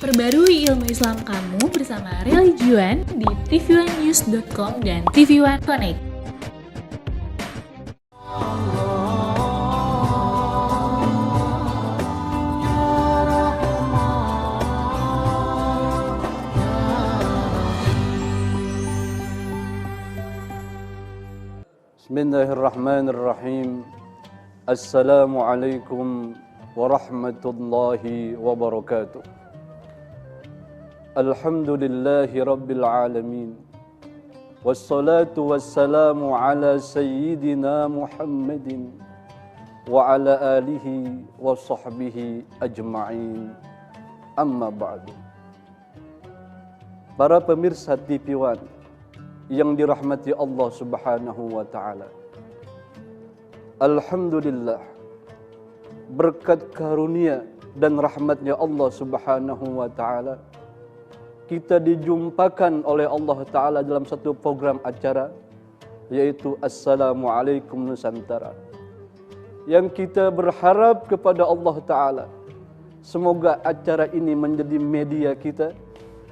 Perbarui ilmu Islam kamu bersama Religion di tv1news.com dan TV1 Connect. Bismillahirrahmanirrahim. Assalamualaikum warahmatullahi wabarakatuh. Alhamdulillahi rabbil alamin. Wassalatu wassalamu ala sayyidina Muhammadin wa ala alihi wa sahbihi ajma'in. Amma ba'du. Para pemirsa TV1 yang dirahmati Allah Subhanahu wa taala. Alhamdulillah, berkat karunia dan rahmatnya Allah Subhanahu wa taala, kita dijumpakan oleh Allah taala dalam satu program acara, yaitu Assalamualaikum Nusantara. Yang kita berharap kepada Allah taala, semoga acara ini menjadi media kita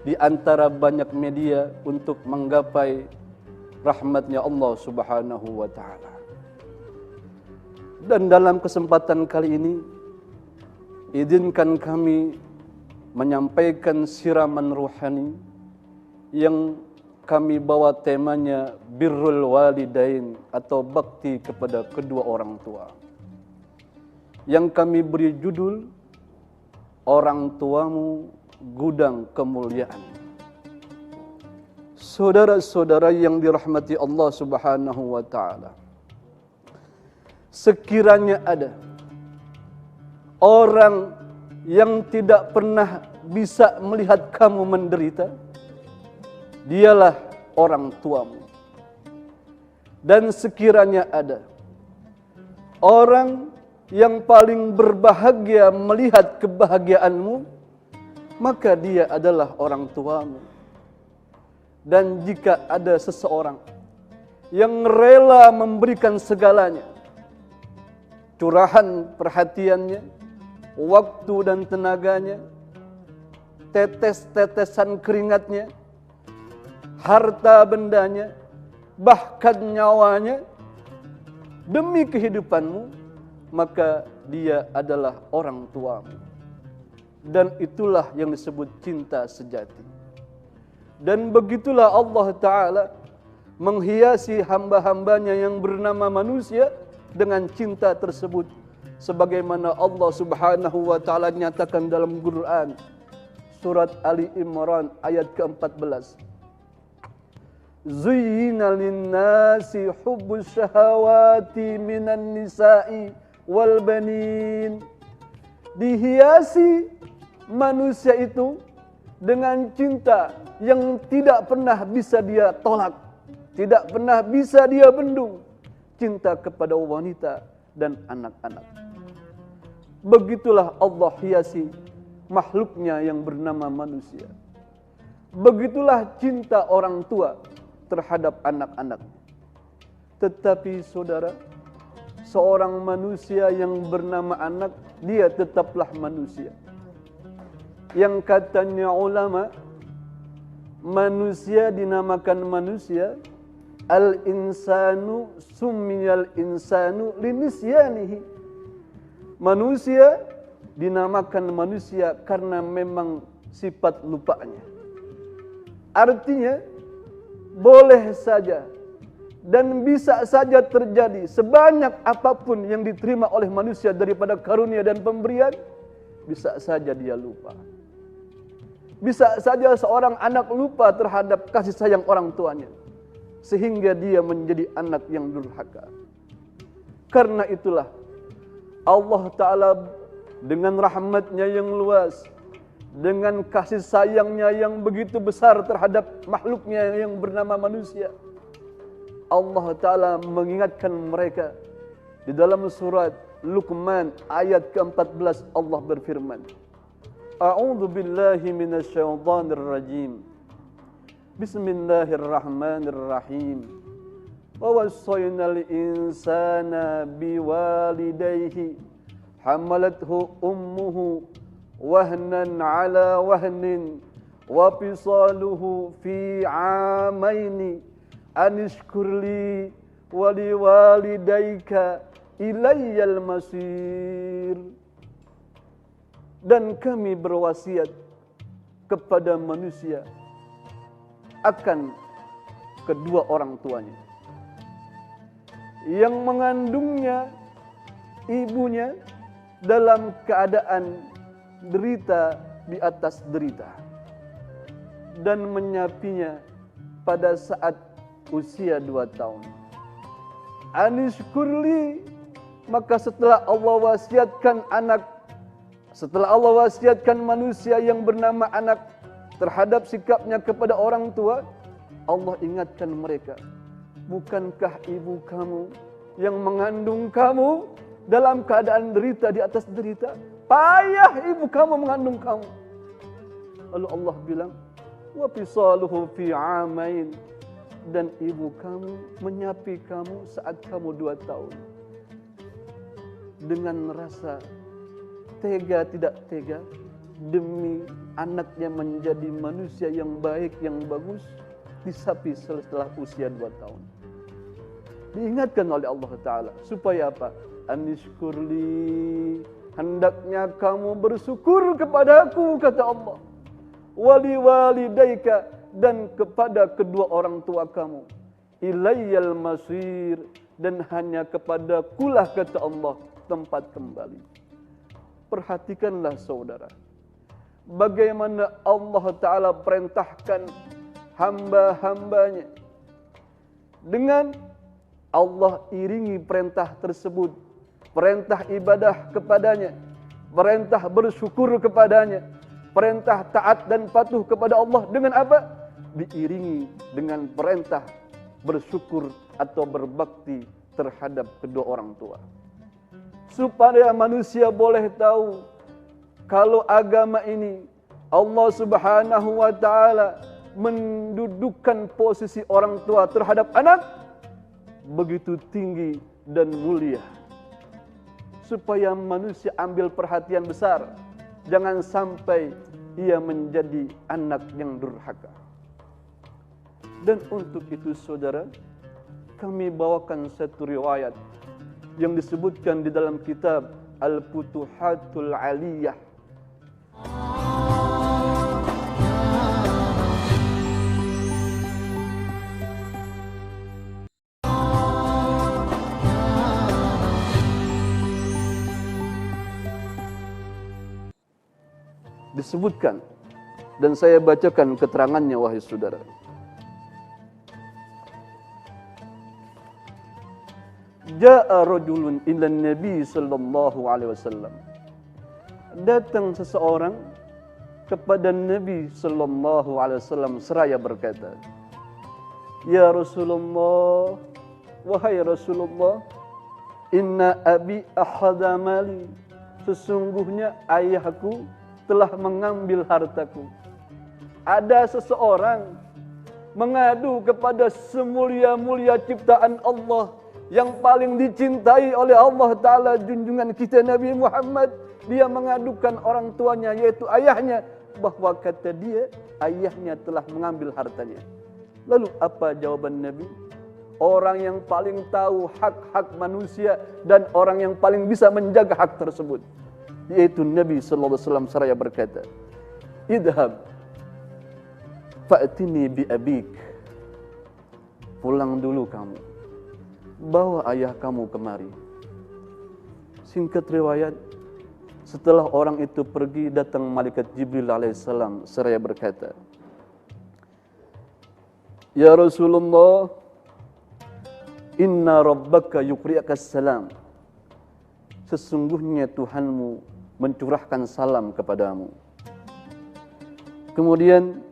di antara banyak media untuk menggapai rahmatnya Allah Subhanahu wa taala. Dan dalam kesempatan kali ini, izinkan kami menyampaikan siraman ruhani yang kami bawa temanya Birrul Walidain atau bakti kepada kedua orang tua. Yang kami beri judul Orang Tuamu Gudang Kemuliaan. Saudara-saudara yang dirahmati Allah Subhanahu wa taala, sekiranya ada orang yang tidak pernah bisa melihat kamu menderita, dialah orang tuamu. Dan sekiranya ada orang yang paling berbahagia melihat kebahagiaanmu, maka dia adalah orang tuamu. Dan jika ada seseorang yang rela memberikan segalanya, curahan perhatiannya, waktu dan tenaganya, tetes-tetesan keringatnya, harta bendanya, bahkan nyawanya, demi kehidupanmu, maka dia adalah orang tuamu. Dan itulah yang disebut cinta sejati. Dan begitulah Allah Ta'ala menghiasi hamba-hambanya yang bernama manusia dengan cinta tersebut. Sebagaimana Allah Subhanahu wa Ta'ala nyatakan dalam Quran surat Ali Imran ayat ke-14. Zuyyina lin-nasi hubbus syahawati minan nisa'i wal banin. Dihiasi manusia itu dengan cinta yang tidak pernah bisa dia tolak, tidak pernah bisa dia bendung, cinta kepada wanita dan anak-anak. Begitulah Allah hiasi makhluknya yang bernama manusia. Begitulah cinta orang tua terhadap anak-anak. Tetapi saudara, seorang manusia yang bernama anak, dia tetaplah manusia. Yang katanya ulama, manusia dinamakan manusia, al-insanu summiyal insanu linisyanihi. Manusia dinamakan manusia karena memang sifat lupanya. Artinya, boleh saja dan bisa saja terjadi sebanyak apapun yang diterima oleh manusia daripada karunia dan pemberian, bisa saja dia lupa. Bisa saja seorang anak lupa terhadap kasih sayang orang tuanya, sehingga dia menjadi anak yang durhaka. Karena itulah Allah Ta'ala dengan rahmatnya yang luas, dengan kasih sayangnya yang begitu besar terhadap makhluknya yang bernama manusia, Allah Ta'ala mengingatkan mereka. Di dalam surat Luqman ayat ke-14 Allah berfirman, A'udzu billahi minasyaitonir rajim. Bismillahirrahmanirrahim. Wa wassaynal insana biwalidayhi hamalathu ummuhu wahnan ala wahnin wa fisaluhu fi 'amaini anishkurli wa liwalidayka ilayyal masir. Dan kami berwasiat kepada manusia akan kedua orang tuanya, yang mengandungnya, ibunya, dalam keadaan derita di atas derita, dan menyapinya pada saat usia 2 tahun. Anishkurli, maka setelah Allah wasiatkan anak, setelah Allah wasiatkan manusia yang bernama anak terhadap sikapnya kepada orang tua, Allah ingatkan mereka, bukankah ibu kamu yang mengandung kamu dalam keadaan derita di atas derita? Payah ibu kamu mengandung kamu. Lalu Allah bilang, wa fisaluhu fi 'amain, dan ibu kamu menyapi kamu saat kamu 2 tahun. Dengan rasa tega tidak tega, demi anaknya menjadi manusia yang baik, yang bagus, disapi setelah usia 2 tahun. Diingatkan oleh Allah Ta'ala, supaya apa? Anishkurli, hendaknya kamu bersyukur kepadaku, kata Allah. Wali walidayka, dan kepada kedua orang tua kamu. Ilayyal masir, dan hanya kepada kulah, kata Allah, tempat kembali. Perhatikanlah saudara, bagaimana Allah Ta'ala perintahkan hamba-hambanya, dengan Allah iringi perintah tersebut, perintah ibadah kepadanya, perintah bersyukur kepadanya, perintah taat dan patuh kepada Allah, dengan apa? Diiringi dengan perintah bersyukur atau berbakti terhadap kedua orang tua. Supaya manusia boleh tahu kalau agama ini Allah Subhanahu wa Ta'ala mendudukkan posisi orang tua terhadap anak begitu tinggi dan mulia, supaya manusia ambil perhatian besar, jangan sampai ia menjadi anak yang durhaka. Dan untuk itu saudara, kami bawakan satu riwayat yang disebutkan di dalam kitab Al-Futuhatul Aliyah. Disebutkan, dan saya bacakan keterangannya, wahai saudara. Ja'a rajulun ila Nabi sallallahu alaihi wasallam. Datang seseorang kepada Nabi sallallahu alaihi wasallam seraya berkata, Ya Rasulullah, wahai Rasulullah, inna abi akhadha mali, sesungguhnya ayahku telah mengambil hartaku. Ada seseorang mengadu kepada semulia-mulia ciptaan Allah, yang paling dicintai oleh Allah Ta'ala, junjungan kita Nabi Muhammad. Dia mengadukan orang tuanya, yaitu ayahnya, bahwa kata dia, ayahnya telah mengambil hartanya. Lalu apa jawaban Nabi? Orang yang paling tahu hak-hak manusia dan orang yang paling bisa menjaga hak tersebut, yaitu Nabi sallallahu alaihi wasallam seraya berkata, idhab fa'tini bi abik, pulang dulu kamu, bawa ayah kamu kemari. Singkat riwayat, setelah orang itu pergi, datang malaikat Jibril alaihissalam seraya berkata, Ya Rasulullah, inna rabbaka yuqri'akas salam, sesungguhnya Tuhanmu mencurahkan salam kepadamu. Kemudian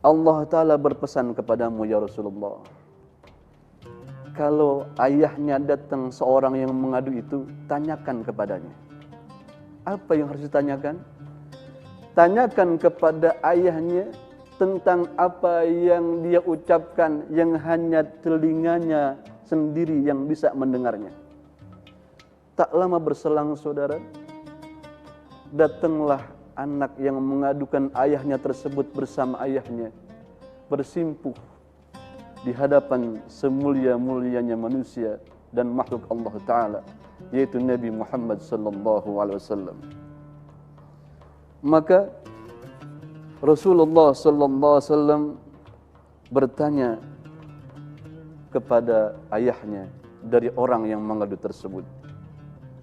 Allah Ta'ala berpesan kepadamu, ya Rasulullah, kalau ayahnya datang seorang yang mengadu itu, tanyakan kepadanya. Apa yang harus ditanyakan? Tanyakan kepada ayahnya tentang apa yang dia ucapkan, yang hanya telinganya sendiri yang bisa mendengarnya. Tak lama berselang saudara, datanglah anak yang mengadukan ayahnya tersebut bersama ayahnya, bersimpuh di hadapan semulia-mulianya manusia dan makhluk Allah Ta'ala, yaitu Nabi Muhammad sallallahu alaihi wasallam. Maka Rasulullah sallallahu alaihi wasallam bertanya kepada ayahnya dari orang yang mengadu tersebut.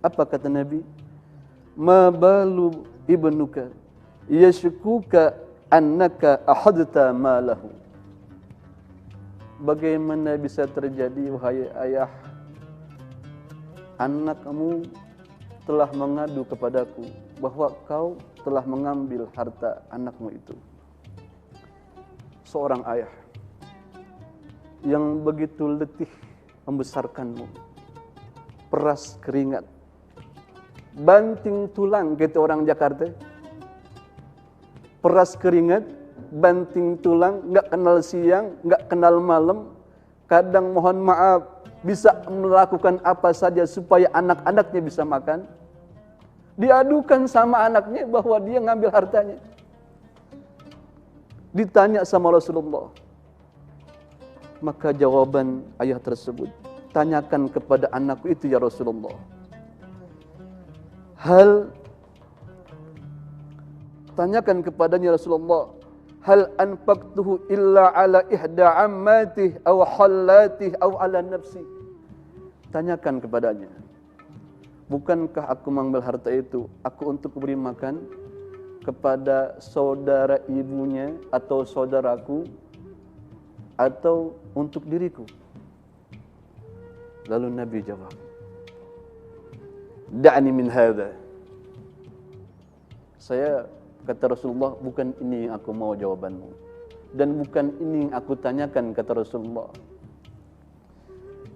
Apa kata Nabi? Ma balu ibnuka yashkuka annaka ahadta malahu. Bagaimana bisa terjadi wahai ayah, anakmu telah mengadu kepadaku bahwa kau telah mengambil harta anakmu itu. Seorang ayah yang begitu letih membesarkanmu, peras keringat, banting tulang, kata orang Jakarta. Peras keringat, banting tulang, enggak kenal siang, enggak kenal malam. Kadang mohon maaf, bisa melakukan apa saja supaya anak-anaknya bisa makan. Diadukan sama anaknya bahwa dia ngambil hartanya. Ditanya sama Rasulullah. Maka jawaban ayah tersebut, tanyakan kepada anakku itu ya Rasulullah. Tanyakan kepadanya Rasulullah, hal anfaqtuhu illa ala ihda ammatih aw hallatih aw ala nafsi. Tanyakan kepadanya, bukankah aku mengambil harta itu aku untuk beri makan kepada saudara ibunya atau saudaraku atau untuk diriku? Lalu Nabi jawab, da'ni min hadha. Kata Rasulullah, bukan ini yang aku mau jawabanmu, dan bukan ini yang aku tanyakan, kata Rasulullah.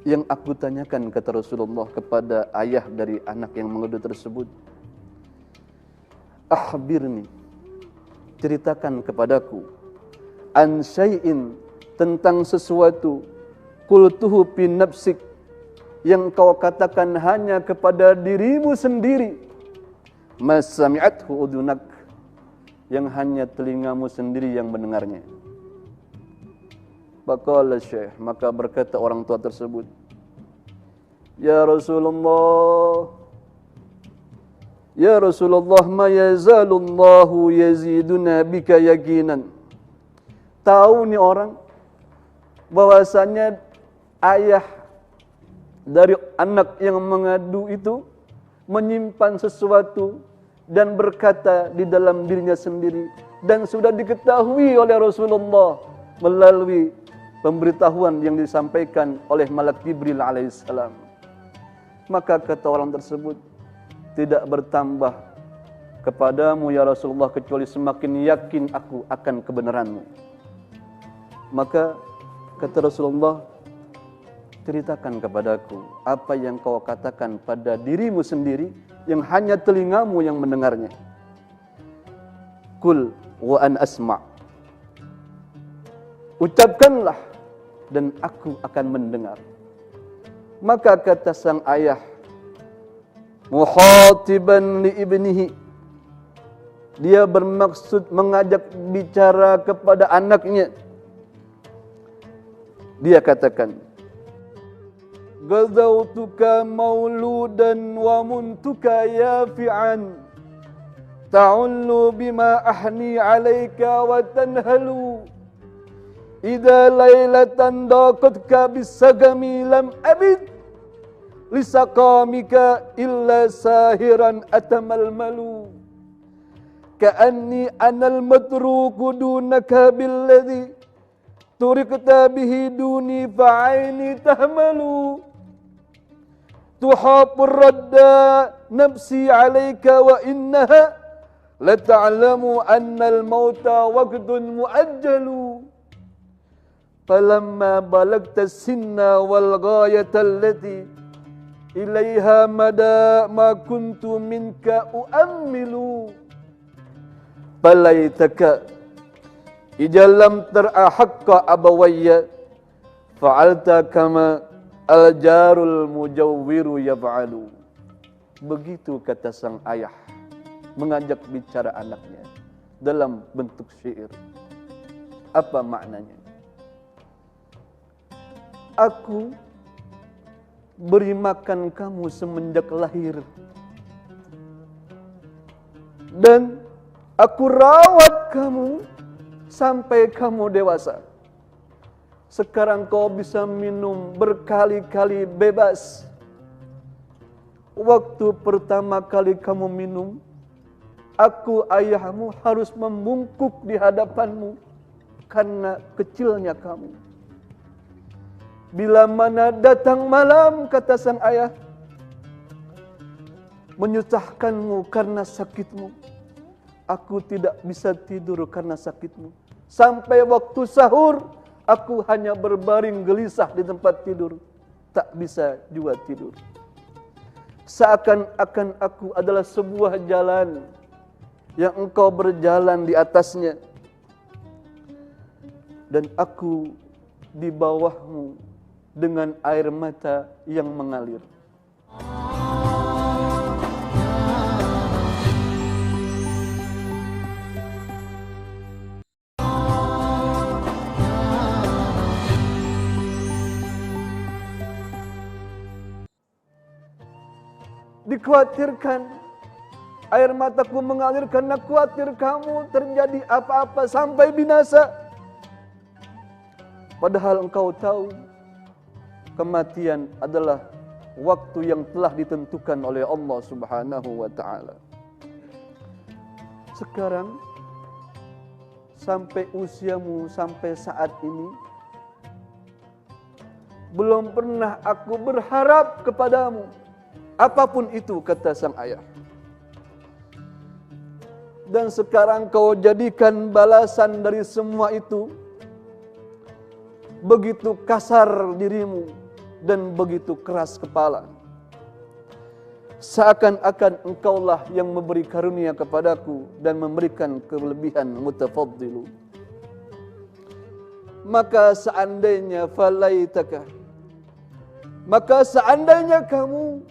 Yang aku tanyakan, kata Rasulullah kepada ayah dari anak yang mengadu tersebut, akhbirni, ceritakan kepadaku, an syai'in, tentang sesuatu, qultuhu fi nafsik, yang kau katakan hanya kepada dirimu sendiri, mas sami'athu udunak, yang hanya telingamu sendiri yang mendengarnya. Faqala syekh, maka berkata orang tua tersebut, ya Rasulullah, ma yazalullahu yaziduna bika yaqinan. Tahu nih orang bahwasanya ayah dari anak yang mengadu itu menyimpan sesuatu dan berkata di dalam dirinya sendiri, dan sudah diketahui oleh Rasulullah melalui pemberitahuan yang disampaikan oleh Malak Jibril alaihissalam. Maka kata orang tersebut, tidak bertambah kepadamu ya Rasulullah kecuali semakin yakin aku akan kebenaranmu. Maka kata Rasulullah, ceritakan kepadaku apa yang kau katakan pada dirimu sendiri yang hanya telingamu yang mendengarnya. Kul wa an asma'. Ucapkanlah dan aku akan mendengar. Maka kata sang ayah, muhatiban li ibnihi, dia bermaksud mengajak bicara kepada anaknya. Dia katakan, Gazautuka mauludan wa muntuka yafi'an, ta'ullu bima ahni alaika wa tanhalu, idha laylatan daqatka bisagami lam abid, lisaqamika illa sahiran atamalmalu, ka'anni anal matruku dunaka billadhi turikta bihi duni fa'aini tahmalu, tuhapur radda nafsi alaika wa innaha la ta'lamu anna al-mauta waqtun muajjalu, falamma balagta sinna wal ghayata allati ilaiha mada ma kuntu minka uammilu, balaitaka ijalam terahakka abawayya fa'alta kama al-jarul mujawwiru yaf'alu. Begitu kata sang ayah mengajak bicara anaknya dalam bentuk syair. Apa maknanya? Aku beri makan kamu semenjak lahir, dan aku rawat kamu sampai kamu dewasa. Sekarang kau bisa minum berkali-kali bebas. Waktu pertama kali kamu minum, aku ayahmu harus membungkuk di hadapanmu karena kecilnya kamu. Bila mana datang malam, kata sang ayah, menyusahkanmu karena sakitmu, aku tidak bisa tidur karena sakitmu. Sampai waktu sahur, aku hanya berbaring gelisah di tempat tidur, tak bisa juga tidur. Seakan-akan aku adalah sebuah jalan yang engkau berjalan di atasnya, dan aku di bawahmu dengan air mata yang mengalir. Dikhawatirkan air mataku mengalir karena khawatir kamu terjadi apa-apa sampai binasa. Padahal engkau tahu kematian adalah waktu yang telah ditentukan oleh Allah Subhanahu wa ta'ala. Sekarang sampai usiamu sampai saat ini, belum pernah aku berharap kepadamu apapun itu, kata sang ayah. Dan sekarang kau jadikan balasan dari semua itu, begitu kasar dirimu dan begitu keras kepala. Seakan-akan engkaulah yang memberi karunia kepadaku dan memberikan kelebihan mutafaddilu. Maka seandainya falaitaka, maka seandainya kamu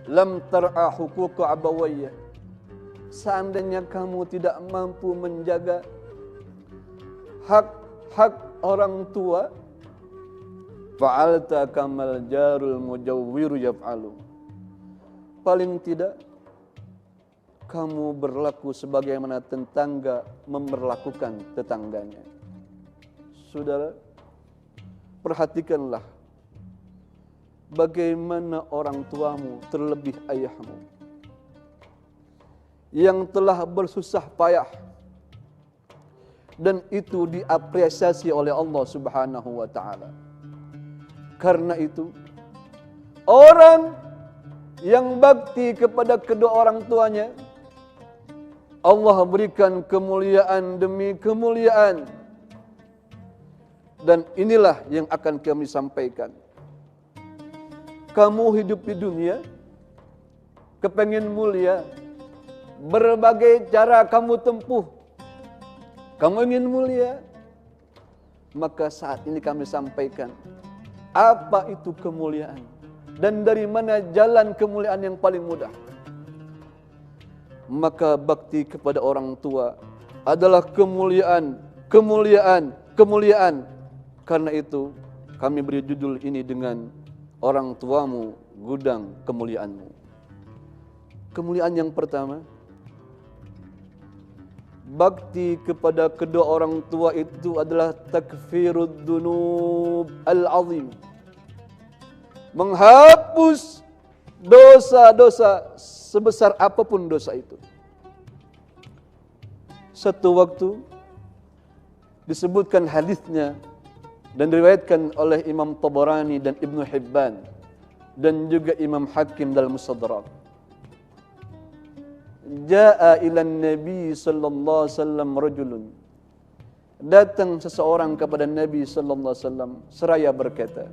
lam tar'a huquq abawayya, seandainya kamu tidak mampu menjaga hak-hak orang tua, fa'alta kamal jarul mujawwiru yaf'alu, paling tidak kamu berlaku sebagaimana tetangga memperlakukan tetangganya. Saudara, perhatikanlah bagaimana orang tuamu, terlebih ayahmu, yang telah bersusah payah, dan itu diapresiasi oleh Allah Subhanahu wa ta'ala. Karena itu, orang yang bakti kepada kedua orang tuanya, Allah berikan kemuliaan demi kemuliaan. Dan inilah yang akan kami sampaikan. Kamu hidup di dunia, kepengen mulia, berbagai cara kamu tempuh, kamu ingin mulia, maka saat ini kami sampaikan apa itu kemuliaan dan dari mana jalan kemuliaan yang paling mudah. Maka bakti kepada orang tua adalah kemuliaan, kemuliaan, kemuliaan. Karena itu kami beri judul ini dengan orang tuamu gudang kemuliaanmu. Kemuliaan yang pertama, bakti kepada kedua orang tua itu adalah takfirud dunub al-azim, menghapus dosa-dosa sebesar apapun dosa itu. Satu waktu disebutkan hadisnya dan diriwayatkan oleh Imam Tabarani dan Ibnu Hibban dan juga Imam Hakim dalam Mustadrak. Ja'a ilan Nabi sallallahu alaihi wasallam rajulun. Datang seseorang kepada Nabi sallallahu alaihi wasallam seraya berkata,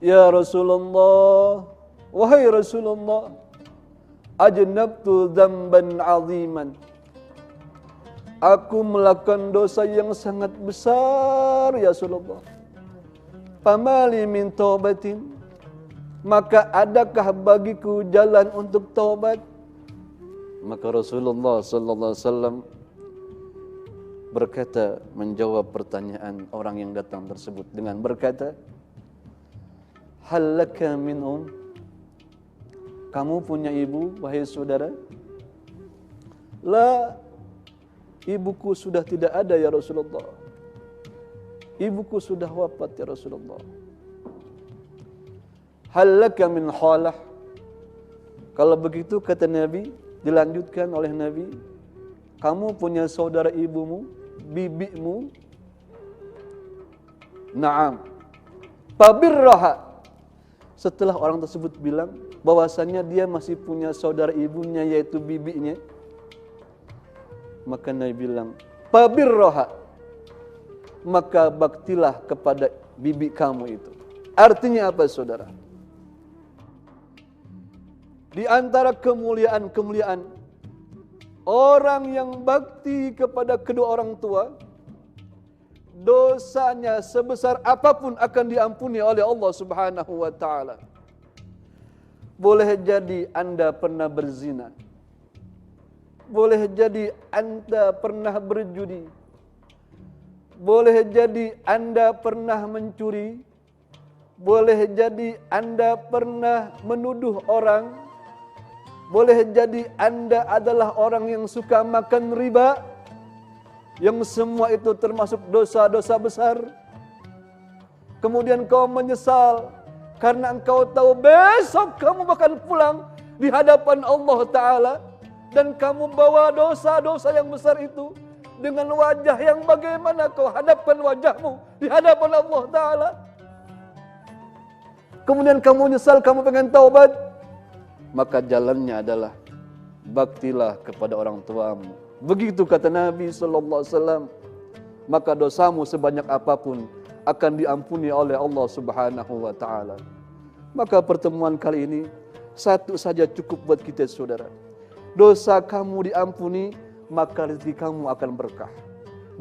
"Ya Rasulullah, wahai Rasulullah, ajnabtu dzamban 'aziman." Aku melakukan dosa yang sangat besar, ya Rasulullah. Famali min taubatin, maka adakah bagiku jalan untuk taubat? Maka Rasulullah sallallahu alaihi wasallam berkata, menjawab pertanyaan orang yang datang tersebut dengan berkata, hal laka min kamu punya ibu wahai saudara? La, ibuku sudah tidak ada ya Rasulullah. Ibuku sudah wafat ya Rasulullah. Hal laka min khalah? Kalau begitu kata Nabi, dilanjutkan oleh Nabi, kamu punya saudara ibumu, bibimu? Naam. Fabirraha. Setelah orang tersebut bilang bahwasannya dia masih punya saudara ibunya yaitu bibinya, maka Nabi bilang, fabirraha, maka baktilah kepada bibi kamu itu. Artinya apa saudara? Di antara kemuliaan-kemuliaan orang yang bakti kepada kedua orang tua, dosanya sebesar apapun akan diampuni oleh Allah Subhanahu wa taala. Boleh jadi Anda pernah berzina. Boleh jadi Anda pernah berjudi. Boleh jadi Anda pernah mencuri. Boleh jadi Anda pernah menuduh orang. Boleh jadi Anda adalah orang yang suka makan riba. Yang semua itu termasuk dosa-dosa besar. Kemudian kau menyesal karena engkau tahu besok kamu akan pulang di hadapan Allah Ta'ala. Dan kamu bawa dosa-dosa yang besar itu dengan wajah yang bagaimana kau hadapkan wajahmu di hadapan Allah Ta'ala. Kemudian kamu nyesal, kamu pengen taubat, maka jalannya adalah baktilah kepada orang tuamu. Begitu kata Nabi sallallahu alaihi wasallam, maka dosamu sebanyak apapun akan diampuni oleh Allah Subhanahu wa taala. Maka pertemuan kali ini satu saja cukup buat kita saudara. Dosa kamu diampuni, maka rezeki kamu akan berkah.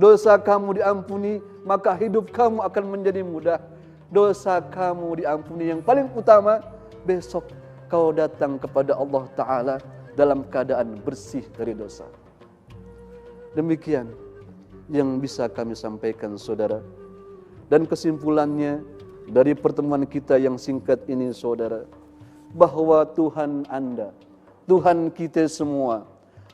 Dosa kamu diampuni, maka hidup kamu akan menjadi mudah. Dosa kamu diampuni, yang paling utama, besok kau datang kepada Allah Ta'ala dalam keadaan bersih dari dosa. Demikian yang bisa kami sampaikan saudara. Dan kesimpulannya dari pertemuan kita yang singkat ini saudara, bahwa Tuhan Anda, Tuhan kita semua,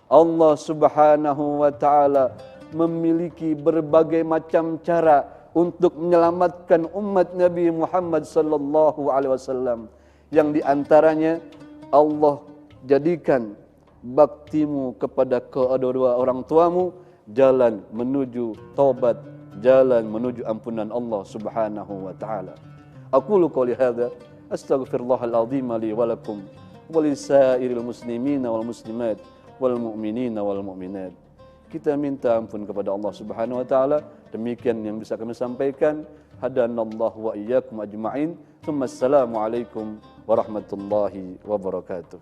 Allah Subhanahu wa taala memiliki berbagai macam cara untuk menyelamatkan umat Nabi Muhammad sallallahu alaihi wasallam. Yang diantaranya Allah jadikan baktimu kepada kedua orang tuamu jalan menuju taubat, jalan menuju ampunan Allah Subhanahu wa taala. Aqulu qouli hadza astaghfirullahal azim li wa lakum wa lisairil muslimina wal muslimat wal mu'minina wal mu'minat. Kita minta ampun kepada Allah Subhanahu wa taala. Demikian yang bisa kami sampaikan. Hadanallahu wa iyyakum ajma'in. Assalamualaikum warahmatullahi wabarakatuh.